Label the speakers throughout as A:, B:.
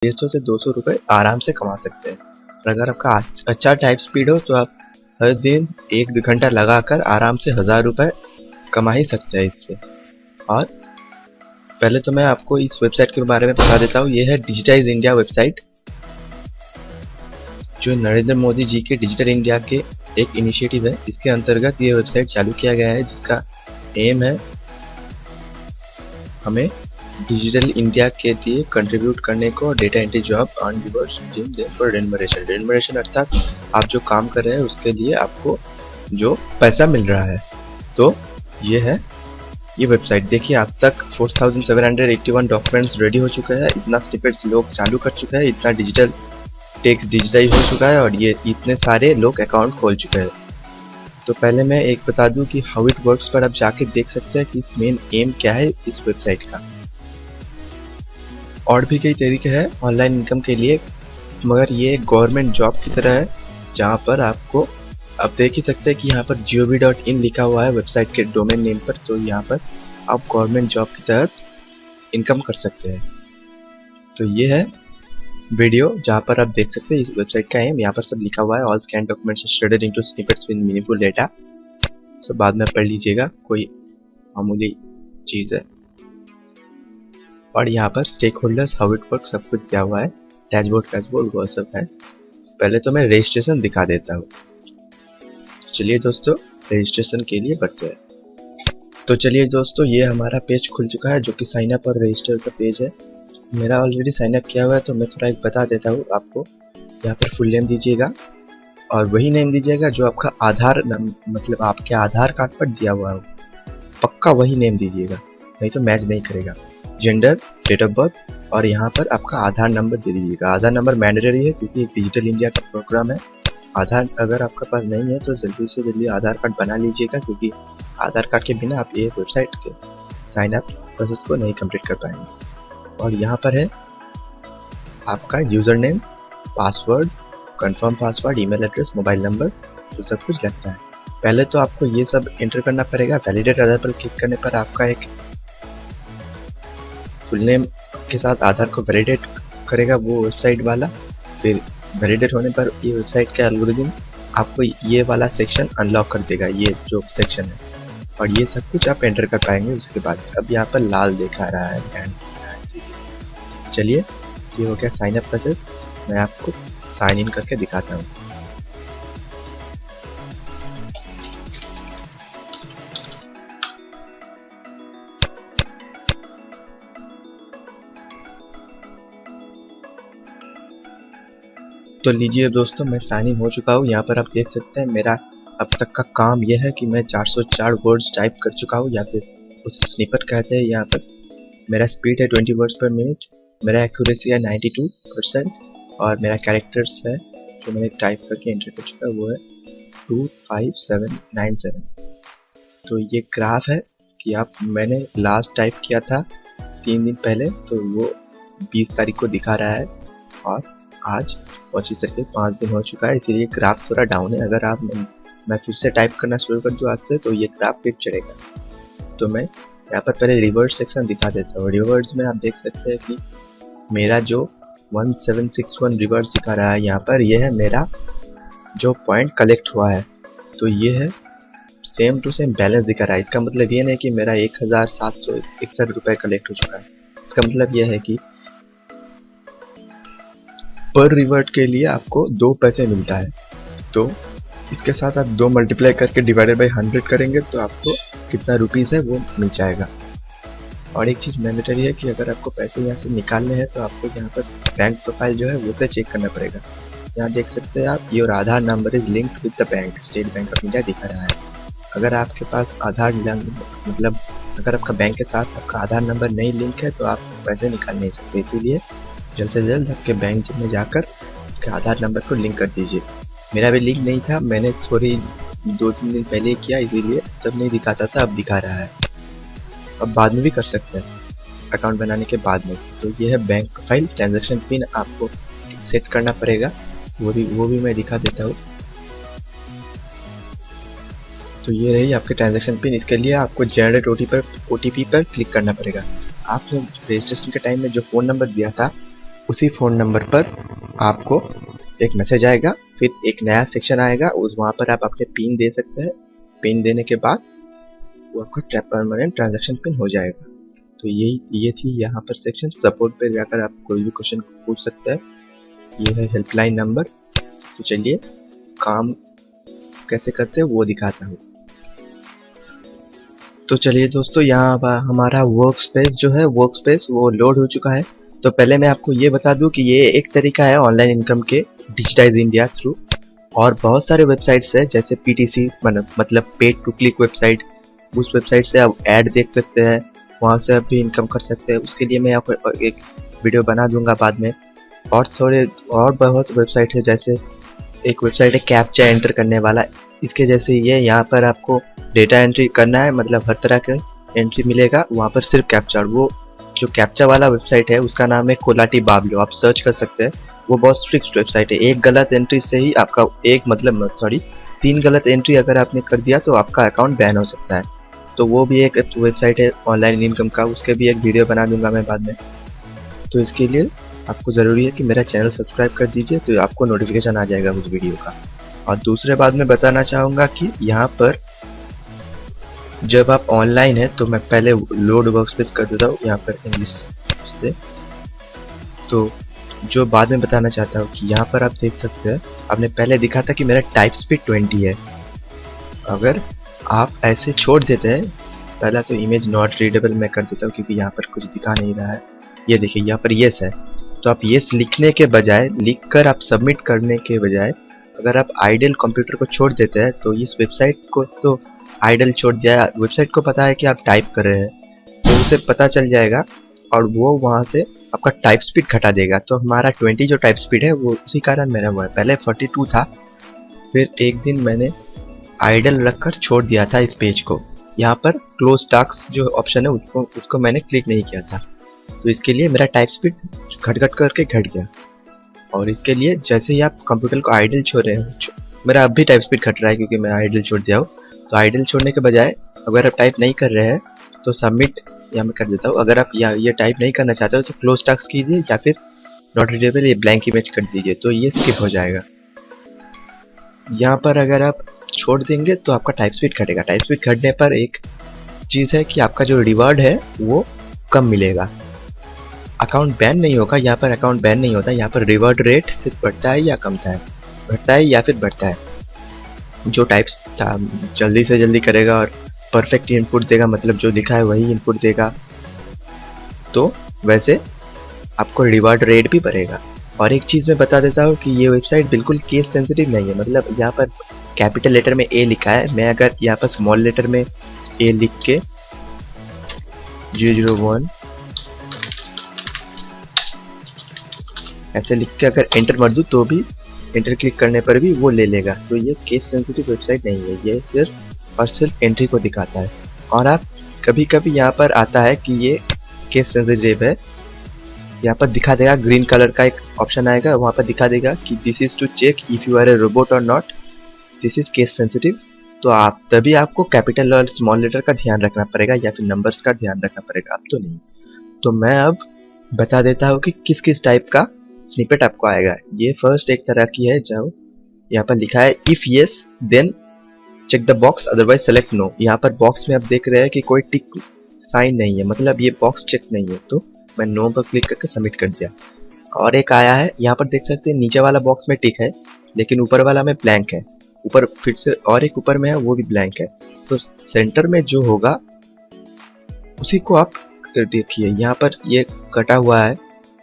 A: ₹150 से ₹200 आराम से कमा सकते हैं। और अगर आपका अच्छा टाइप स्पीड हो तो आप हर दिन 1-2 घंटा लगाकर आराम से ₹1000 कमा ही सकते हैं इससे। और पहले तो मैं आपको इस वेबसाइट के बारे में बता देता हूँ। ये है डिजिटाइज इंडिया वेबसाइट, जो नरेंद्र मोदी जी के डिजिटल इंडिया के एक इनिशिएटिव है। इसके अंतर्गत ये वेबसाइट चालू किया गया है, जिसका एम है हमें डिजिटल इंडिया के लिए कंट्रीब्यूट करने को, data entry job on reverse for remuneration अर्थात आप जो काम कर रहे हैं उसके लिए आपको जो पैसा मिल रहा है। तो ये है ये वेबसाइट। देखिए अब तक 4781 डॉक्यूमेंट्स रेडी हो चुके हैं, इतना स्निपेट्स लोग चालू कर चुके हैं, इतना डिजिटल टेक्स्ट डिजिटाइज हो चुका है और ये इतने सारे लोग अकाउंट खोल चुके हैं। तो पहले मैं एक बता दूं कि हाउ इट वर्क्स पर आप जाके देख सकते हैं कि इस मेन एम क्या है इस वेबसाइट का। और भी कई तरीके हैं ऑनलाइन इनकम के लिए, मगर ये गवर्नमेंट जॉब की तरह है, जहाँ पर आपको आप देख ही सकते हैं कि यहाँ पर gov.in लिखा हुआ है वेबसाइट के डोमेन नेम पर। तो यहाँ पर आप गवर्नमेंट जॉब के तहत इनकम कर सकते हैं। तो ये है वीडियो जहाँ पर आप देख सकते हैं इस वेबसाइट का एम। यहाँ पर सब लिखा हुआ है, all scan documents shaded into snippets with meaningful data. सब बाद में पढ़ लीजिएगा, कोई मामूली चीज़ है। और यहाँ पर stakeholders, how it work, सब कुछ दिया हुआ है, डैशबोर्ड वो सब है। पहले तो मैं रजिस्ट्रेशन दिखा देता हूँ। चलिए दोस्तों रजिस्ट्रेशन के लिए बढ़ते हैं। तो चलिए दोस्तों ये हमारा पेज खुल चुका है, जो कि साइन अप और रजिस्टर का पेज है। मेरा ऑलरेडी साइन अप किया हुआ है, तो मैं थोड़ा एक बता देता हूँ आपको। यहाँ पर फुल नेम दीजिएगा और वही नेम दीजिएगा जो आपका आधार मतलब आपके आधार कार्ड पर दिया हुआ हो, पक्का वही नेम दीजिएगा, नहीं तो मैच नहीं करेगा। जेंडर, डेट ऑफ बर्थ और यहाँ पर आपका आधार नंबर दे दीजिएगा। आधार नंबर मैंडेटरी है क्योंकि एक डिजिटल इंडिया का प्रोग्राम है। आधार अगर आपके पास नहीं है तो जल्दी से जल्दी आधार कार्ड बना लीजिएगा, क्योंकि आधार कार्ड के बिना आप ये वेबसाइट के साइन अप प्रोसेस को नहीं कंप्लीट कर पाएंगे। और यहाँ पर है आपका user name, password, confirm password, email address, mobile number, तो सब कुछ लगता है। पहले तो आपको ये सब एंटर करना पड़ेगा। वैलिडेट आधार पर क्लिक करने पर आपका एक फुल नेम के साथ आधार को वैलिडेट करेगा वो वेबसाइट वाला। फिर वैलिडेट होने पर ये वेबसाइट का एल्गोरिथम आपको ये वाला सेक्शन अनलॉक कर देगा, ये जो सेक्शन है, और ये सब कुछ आप एंटर कर पाएंगे उसके बाद। अब यहाँ पर लाल दिखा रहा है। चलिए ये हो गया साइन अप प्रोसेस। मैं आपको साइन इन करके दिखाता हूँ। तो लीजिए दोस्तों मैं साइन इन हो चुका हूँ। यहाँ पर आप देख सकते हैं मेरा अब तक का काम यह है कि मैं 404 वर्ड्स टाइप कर चुका हूँ, या फिर उसे स्निपेट कहते हैं। यहाँ पर मेरा स्पीड है 20 वर्ड्स पर मिनट, मेरा एक्यूरेसी है 92% और मेरा कैरेक्टर्स है जो मैंने टाइप करके एंटर कर चुका है वो है 25797। तो ये ग्राफ है कि आप मैंने लास्ट टाइप किया था 3 दिन पहले, तो वो 20 तारीख को दिखा रहा है और आज 25 तारीख 5 दिन हो चुका है, इसीलिए ग्राफ थोड़ा डाउन है। अगर आप मैं फिर से टाइप करना शुरू कर दूँ आज से तो ये ग्राफ फिर चढ़ेगा। तो मैं यहाँ पर पहले रिवर्स सेक्शन दिखा देता हूँ। रिवर्स में आप देख सकते हैं कि मेरा जो 1761 रिवर्स दिखा रहा है, यहाँ पर यह है मेरा जो पॉइंट कलेक्ट हुआ है। तो ये है सेम टू सेम बैलेंस दिखा रहा है। इसका मतलब ये नहीं कि मेरा 1761 रुपये कलेक्ट हो चुका है। इसका मतलब यह है कि पर रिवर्ट के लिए आपको 2 पैसे मिलता है। तो इसके साथ आप 2 मल्टीप्लाई करके डिवाइडेड बाई 100 करेंगे तो आपको कितना रुपीज़ है वो मिल जाएगा। और एक चीज़ मैंडेटरी है कि अगर आपको पैसे यहाँ से निकालने हैं तो आपको यहाँ पर बैंक प्रोफाइल जो है वो से चेक करना पड़ेगा। यहाँ देख सकते हैं आप, your Aadhaar number is linked with the bank, state bank of India दिखा रहा है। अगर आपके पास आधार मतलब अगर आपका बैंक के साथ आपका आधार नंबर नहीं लिंक है तो आप पैसे निकाल नहीं सकते। इसीलिए जल्द से जल्द आपके बैंक में जाकर उसके आधार नंबर को लिंक कर दीजिए। मेरा भी लिंक नहीं था, मैंने थोड़ी 2-3 दिन पहले किया, इसीलिए तब नहीं दिखाता था, अब दिखा रहा है। अब बाद में भी कर सकते हैं अकाउंट बनाने के बाद में। तो ये है बैंक प्रोफाइल। ट्रांजैक्शन पिन आपको सेट करना पड़ेगा, वो भी मैं दिखा देता हूँ। तो ये रही आपके ट्रांजैक्शन पिन। इसके लिए आपको जनरेट ओटीपी पर क्लिक करना पड़ेगा। आपने रजिस्ट्रेशन के टाइम में जो फ़ोन नंबर दिया था उसी फ़ोन नंबर पर आपको एक मैसेज आएगा, फिर एक नया सेक्शन आएगा, उस वहाँ पर आप अपने पिन दे सकते हैं। पिन देने के बाद वो आपका परमानेंट ट्रांजैक्शन पिन हो जाएगा। तो ये थी यहाँ पर सेक्शन। सपोर्ट पे जाकर आप कोई भी क्वेश्चन पूछ सकते हैं। ये है हेल्पलाइन नंबर। तो चलिए काम कैसे करते हैं वो दिखाता हूँ। तो चलिए दोस्तों, यहाँ हमारा वर्क स्पेस जो है, वर्क स्पेस वो लोड हो चुका है। तो पहले मैं आपको ये बता दूं कि ये एक तरीका है ऑनलाइन इनकम के डिजिटाइज इंडिया थ्रू। और बहुत सारे वेबसाइट्स है जैसे PTC मतलब पेड टू क्लिक वेबसाइट। उस वेबसाइट से आप ऐड देख सकते हैं, वहाँ से आप भी इनकम कर सकते हैं। उसके लिए मैं आपको एक वीडियो बना दूंगा बाद में। और बहुत वेबसाइट है, जैसे एक वेबसाइट है कैप्चा एंटर करने वाला। इसके जैसे ये यहाँ पर आपको डेटा एंट्री करना है, मतलब हर तरह का एंट्री मिलेगा वहाँ पर, सिर्फ कैप्चा। वो जो कैप्चा वाला वेबसाइट है उसका नाम है कोलाटी बाबलो, आप सर्च कर सकते हैं। वो बहुत स्ट्रिक्ट वेबसाइट है। एक गलत एंट्री से ही आपका 3 गलत एंट्री अगर आपने कर दिया तो आपका अकाउंट बैन हो सकता है। तो वो भी एक वेबसाइट है ऑनलाइन इनकम का, उसके भी एक वीडियो बना दूंगा मैं बाद में। तो इसके लिए आपको ज़रूरी है कि मेरा चैनल सब्सक्राइब कर दीजिए, तो आपको नोटिफिकेशन आ जाएगा उस वीडियो का। और दूसरे बात मैं बताना चाहूँगा कि यहाँ पर जब आप ऑनलाइन है, तो मैं पहले लोड वर्कस्पेस कर देता हूँ यहाँ पर इंग्लिश से। तो जो बाद में बताना चाहता हूँ कि यहाँ पर आप देख सकते हैं, आपने पहले दिखा था कि मेरा टाइप स्पीड 20 है। अगर आप ऐसे छोड़ देते हैं, पहला तो इमेज नॉट रीडेबल मैं कर देता हूँ क्योंकि यहाँ पर कुछ दिखा नहीं रहा है। ये देखिए यहाँ पर येस है, तो आप येस लिखने के बजाय, लिखकर आप सबमिट करने के बजाय अगर आप आइडल कंप्यूटर को छोड़ देते हैं, तो इस वेबसाइट को तो आइडल छोड़ दिया, वेबसाइट को पता है कि आप टाइप कर रहे हैं, तो उसे पता चल जाएगा और वो वहाँ से आपका टाइप स्पीड घटा देगा। तो हमारा 20 जो टाइप स्पीड है वो उसी कारण मेरा हुआ है। पहले 42 था, फिर एक दिन मैंने आइडल रखकर छोड़ दिया था इस पेज को। यहाँ पर क्लोज टास्क जो ऑप्शन है उसको मैंने क्लिक नहीं किया था, तो इसके लिए मेरा टाइप स्पीड घट करके घट गया। और इसके लिए जैसे ही आप कंप्यूटर को आइडल छोड़ रहे हैं, मेरा अब भी टाइप स्पीड घट रहा है क्योंकि मैं आइडल छोड़ दिया हूँ। तो आइडल छोड़ने के बजाय अगर आप टाइप नहीं कर रहे हैं तो सबमिट यहाँ मैं कर देता हूँ। अगर आप ये टाइप नहीं करना चाहते हो तो क्लोज टास्क कीजिए या फिर नॉट रीडेबल ये ब्लैंक इमेज कर दीजिए, तो ये स्किप हो जाएगा। यहाँ पर अगर आप छोड़ देंगे तो आपका टाइप स्पीड घटेगा। टाइप स्पीड घटने पर एक चीज़ है कि आपका जो रिवार्ड है वो कम मिलेगा। अकाउंट बैन नहीं होगा, यहाँ पर अकाउंट बैन नहीं होता। यहाँ पर रिवार्ड रेट सिर्फ बढ़ता है या कमता है, घटता है या फिर बढ़ता है। जो टाइप्स जल्दी से जल्दी करेगा और परफेक्ट इनपुट देगा, मतलब जो लिखा है वही इनपुट देगा, तो वैसे आपको रिवार्ड रेट भी बढ़ेगा। और एक चीज़ मैं बता देता हूँ कि ये वेबसाइट बिल्कुल केस सेंसिटिव नहीं है। मतलब यहाँ पर कैपिटल लेटर में ए लिखा है, मैं अगर यहाँ पर स्मॉल लेटर में ए लिख के 001 ऐसे लिख के अगर एंटर मार दूँ तो भी, एंटर क्लिक करने पर भी वो ले लेगा। तो ये केस सेंसिटिव वेबसाइट नहीं है, ये सिर्फ और सिर्फ एंट्री को दिखाता है। और आप कभी कभी यहाँ पर आता है कि ये केस सेंसिटिव है, यहाँ पर दिखा देगा, ग्रीन कलर का एक ऑप्शन आएगा, वहाँ पर दिखा देगा कि this is to check if you are a robot और not, this is case sensitive. तो आप तभी आपको कैपिटल और स्मॉल लेटर का ध्यान रखना पड़ेगा या फिर नंबर्स का ध्यान रखना पड़ेगा, अब तो नहीं। तो मैं अब बता देता हूँ कि किस किस टाइप का स्निपेट आपको आएगा। ये फर्स्ट एक तरह की है, जो यहाँ पर लिखा है if yes then check the box otherwise select no. यहाँ पर बॉक्स में आप देख रहे हैं कि कोई टिक साइन नहीं है, मतलब ये बॉक्स चेक नहीं है, तो मैं नो पर क्लिक करके सबमिट कर दिया। और एक आया है, यहाँ पर देख सकते हैं नीचे वाला बॉक्स में टिक है लेकिन ऊपर वाला में ब्लैंक है, ऊपर फिर से और एक ऊपर में है वो भी ब्लैंक है। तो सेंटर में जो होगा उसी को आप देखिए। यहाँ पर ये कटा हुआ है,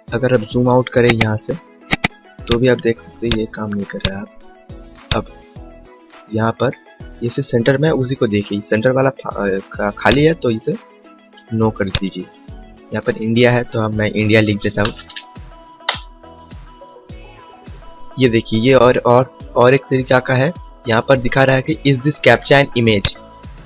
A: अगर आप जूम आउट करें यहाँ से तो भी आप देख सकते हैं ये काम नहीं कर रहा है। अब यहाँ पर ये से सेंटर में उसी को देखिए, सेंटर वाला खाली है तो इसे नो कर दीजिए। यहाँ पर इंडिया है तो अब मैं इंडिया लिख देता हूँ। ये देखिए, ये और एक तरीका का है, यहाँ पर दिखा रहा है कि is this captcha an image,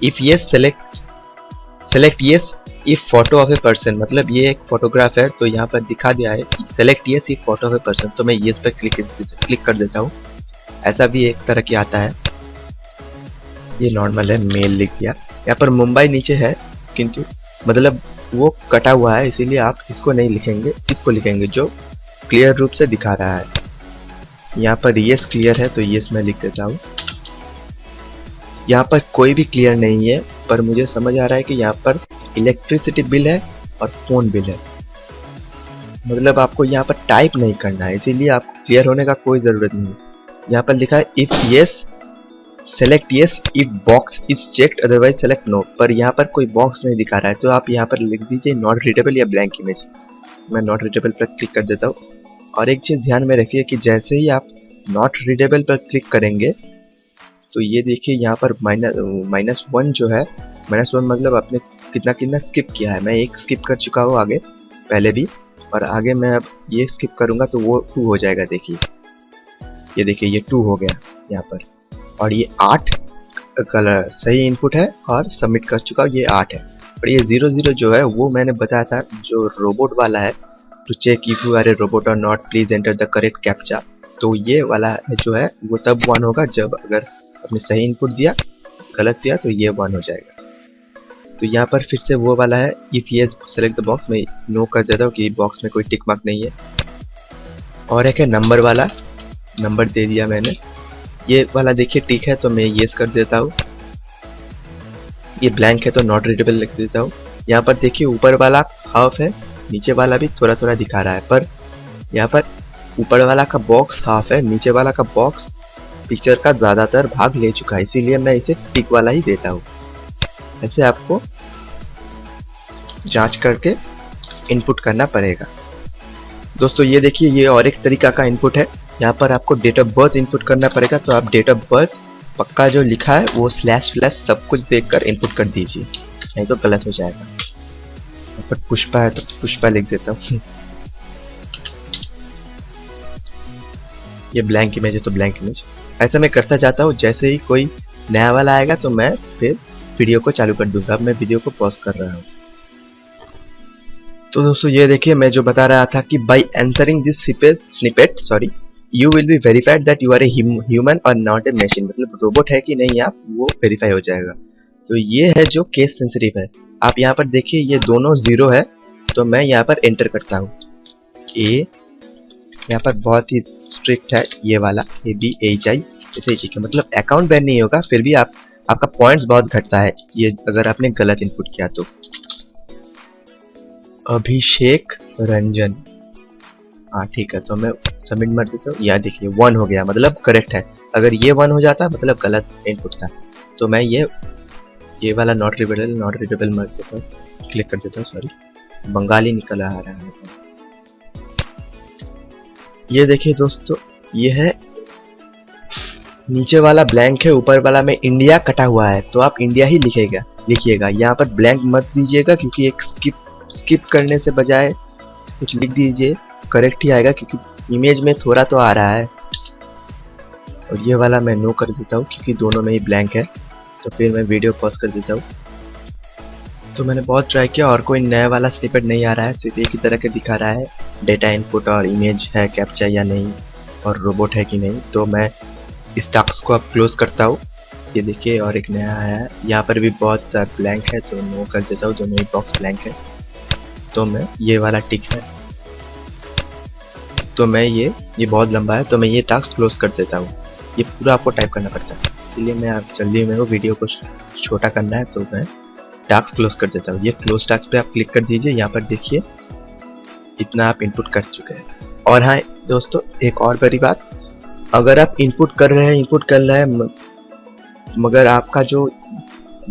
A: if yes select yes if photo of a person, मतलब ये एक फोटोग्राफ है तो यहाँ पर दिखा दिया है select yes if photo of a person, तो मैं यस पर क्लिक कर देता हूँ। ऐसा भी एक तरह की आता है, ये नॉर्मल है, मेल लिख दिया। यहाँ पर मुंबई नीचे है किंतु मतलब वो कटा हुआ है, इसीलिए आप इसको नहीं लिखेंगे, इसको लिखेंगे जो क्लियर रूप से दिखा रहा है। यहाँ पर येस क्लियर है तो येस मैं लिख देता हूँ। यहाँ पर कोई भी क्लियर नहीं है, पर मुझे समझ आ रहा है कि यहाँ पर इलेक्ट्रिसिटी बिल है और फ़ोन बिल है, मतलब आपको यहाँ पर टाइप नहीं करना है, इसीलिए आपको क्लियर होने का कोई ज़रूरत नहीं है। यहाँ पर लिखा है if yes select yes, if box is checked otherwise select no, पर यहाँ पर कोई बॉक्स नहीं दिखा रहा है तो आप यहाँ पर लिख दीजिए नॉट रीडेबल या ब्लैंक इमेज। मैं नॉट रीडेबल पर क्लिक कर देता हूँ। और एक चीज़ ध्यान में रखिए कि जैसे ही आप नॉट रीडेबल पर क्लिक करेंगे तो ये देखिए यहाँ पर -1 जो है, -1 मतलब आपने कितना कितना स्किप किया है। मैं एक स्किप कर चुका हूँ आगे पहले भी, और आगे मैं अब ये स्किप करूँगा तो वो 2 हो जाएगा। देखिए ये देखिए ये 2 हो गया यहाँ पर, और ये 8 कलर सही इनपुट है और सबमिट कर चुका हूँ, ये 8 है। और ये 00 जो है वो मैंने बताया था जो रोबोट वाला है, to check if you are a robot और not please enter the correct captcha, तो ये वाला जो है वो तब 1 होगा जब अगर आपने सही इनपुट दिया, गलत दिया तो ये 1 हो जाएगा। तो यहाँ पर फिर से वो वाला है if yes select the box, में नो कर देता हूँ कि बॉक्स में कोई टिक मार्क नहीं है। और एक है नंबर वाला, नंबर दे दिया मैंने, ये वाला देखिए टिक है तो मैं येस कर देता हूँ। ये ब्लैंक है तो नॉट रीडेबल लिख देता हूँ। यहाँ पर देखिए ऊपर वाला हाफ है, नीचे वाला भी थोड़ा थोड़ा दिखा रहा है, पर यहाँ पर ऊपर वाला का बॉक्स हाफ है, नीचे वाला का बॉक्स पिक्चर का ज़्यादातर भाग ले चुका है, इसीलिए मैं इसे टिक वाला ही देता हूँ। ऐसे आपको जांच करके इनपुट करना पड़ेगा। दोस्तों ये देखिए ये और एक तरीका का इनपुट है, यहाँ पर आपको डेट ऑफ बर्थ इनपुट करना पड़ेगा, तो आप डेट ऑफ बर्थ पक्का जो लिखा है वो / सब कुछ देखकर इनपुट कर दीजिए, नहीं तो गलत हो जाएगा। यहाँ पर पुष्पा है तो पुष्पा लिख देता हूँ। ये ब्लैंक इमेज है तो ब्लैंक इमेज। ऐसा मैं करता जाता हूँ, जैसे ही कोई नया वाला आएगा तो मैं फिर वीडियो को चालू कर दूंगा। अब मैं वीडियो को पॉज कर रहा हूँ। तो दोस्तों ये देखिए मैं जो बता रहा था कि by answering this snippet you will be verified that you are a human और नॉट ए मशीन, मतलब रोबोट है कि नहीं आप, वो वेरीफाई हो जाएगा। तो ये है जो केस सेंसिटिव है। आप यहाँ पर देखिए ये दोनों 0 है, तो मैं यहाँ पर एंटर करता हूँ। यहाँ पर बहुत ही स्ट्रिक्ट है ये वाला ABHI, ऐसे ही है, मतलब अकाउंट बैन नहीं होगा, फिर भी आपका पॉइंट्स बहुत घटता है ये अगर आपने गलत इनपुट किया तो। अभिषेक रंजन, हाँ ठीक है, तो मैं सबमिट मार देता हूँ। यहाँ देखिए 1 हो गया, मतलब करेक्ट है। अगर ये 1 हो जाता मतलब गलत इनपुट था, तो मैं ये वाला नॉट रीडेबल मार देता हूँ, क्लिक कर देता हूँ। सॉरी बंगाली निकल आ रहा है। ये देखिए दोस्तों ये है, नीचे वाला ब्लैंक है, ऊपर वाला में इंडिया कटा हुआ है, तो आप इंडिया ही लिखिएगा। यहाँ पर ब्लैंक मत दीजिएगा, क्योंकि एक स्किप करने से बजाय कुछ लिख दीजिए, करेक्ट ही आएगा, क्योंकि इमेज में थोड़ा तो आ रहा है। और ये वाला मैं नो कर देता हूँ क्योंकि दोनों में ही ब्लैंक है, तो फिर मैं वीडियो पॉज कर देता हूँ। तो मैंने बहुत ट्राई किया और कोई नया वाला स्निपेट नहीं आ रहा है, सिर्फ एक ही तरह के दिखा रहा है, डेटा इनपुट और इमेज है कैप्चा या नहीं और रोबोट है कि नहीं। तो मैं इस टास्क को अब क्लोज करता हूँ। ये देखिए और एक नया आया है, यहाँ पर भी बहुत ब्लैंक है, तो नो कर देता हूँ, दोनों ही बॉक्स ब्लैंक है। तो मैं ये वाला टिक है, तो मैं ये बहुत लंबा है, तो मैं ये टास्क क्लोज कर देता हूँ। ये पूरा आपको टाइप करना पड़ता है, इसलिए मैं आप जल्दी में वो वीडियो को छोटा करना है, तो मैं टास्क क्लोज कर देता हूँ। ये क्लोज टास्क पे आप क्लिक कर दीजिए। यहाँ पर देखिए इतना आप इनपुट कर चुके हैं। और हाँ दोस्तों एक और बड़ी बात, अगर आप इनपुट कर रहे हैं मगर आपका जो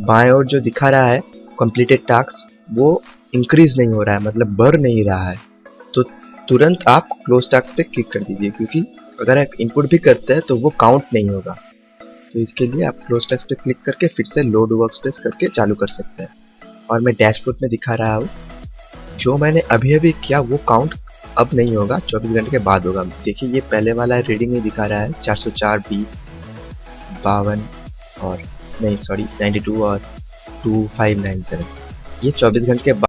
A: बाएं ओर जो दिखा रहा है कंप्लीटेड टास्क वो इंक्रीज नहीं हो रहा है, मतलब बढ़ नहीं रहा है, तो तुरंत आप क्लोज टास्क पे क्लिक कर दीजिए, क्योंकि अगर आप इनपुट भी करते हैं तो वो काउंट नहीं होगा। तो इसके लिए आप क्लोज टास्क पे क्लिक करके फिर से लोड वर्कस्पेस करके चालू कर सकते हैं। और मैं डैशबोर्ड में दिखा रहा हूँ, जो मैंने अभी किया वो काउंट अब नहीं होगा, 24 घंटे के बाद होगा। देखिए ये पहले वाला रीडिंग ही दिखा रहा है 404, 20, 52 और नहीं सॉरी 92 और 2597, ये 24 घंटे के बाद